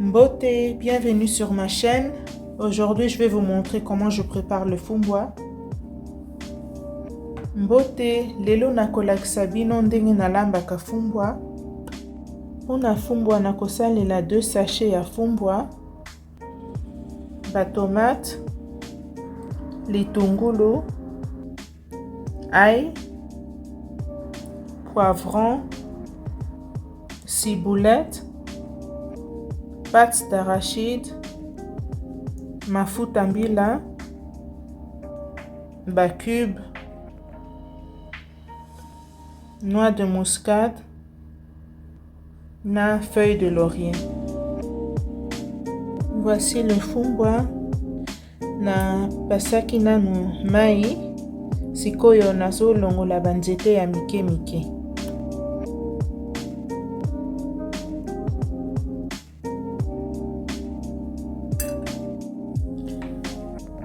Mbote, bienvenue sur ma chaîne. Aujourd'hui, je vais vous montrer comment je prépare le fumbwa. Mbote, lelo nakolakisa bino ndenge nalambaka fumbwa. Pona fumbwa nakosalela 2 sachets ya fumbwa, ba tomate, litungulu, ail, poivron, ciboulette, pâte d'arachide, mafuta mbila, ba cube, noix de muscade na feuille de laurier. Voici le fumbwa na pasaki nanu mai, sikoyo nazolongola banzete ya mike mike.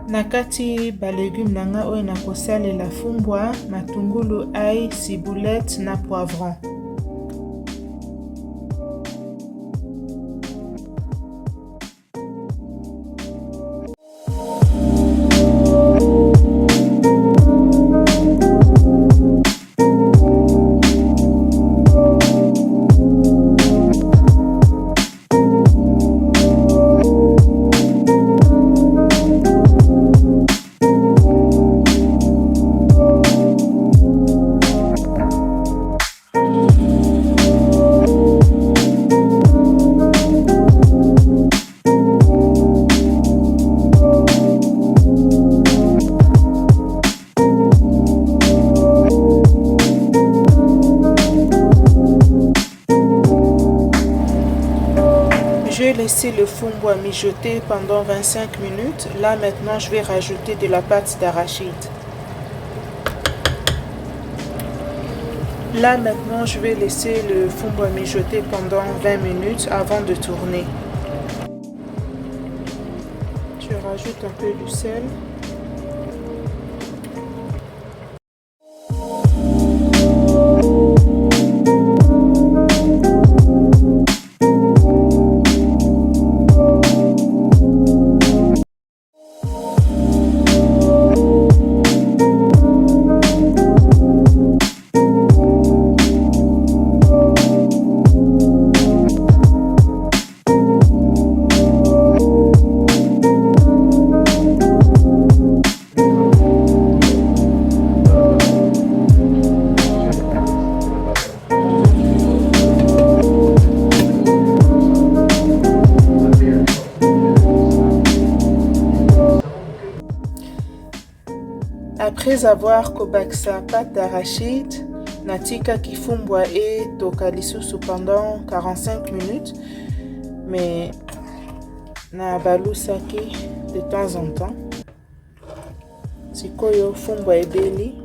Nakati ba légumes nanga oyo nakosalela fumbwa, matungulu, ail, ciboulette na poivron. Je vais laisser le fumbwa mijoter pendant 25 minutes. Là maintenant, je vais rajouter de la pâte d'arachide. Là maintenant, je vais laisser le fumbwa mijoter pendant 20 minutes avant de tourner. Je rajoute un peu du sel. Après avoir kobakisa pâte d'arachide, natika kifumbwa et toka lisusu pendant 45 minutes, mais na balusaki de temps en temps. Sikoyo fumbwa ebeli.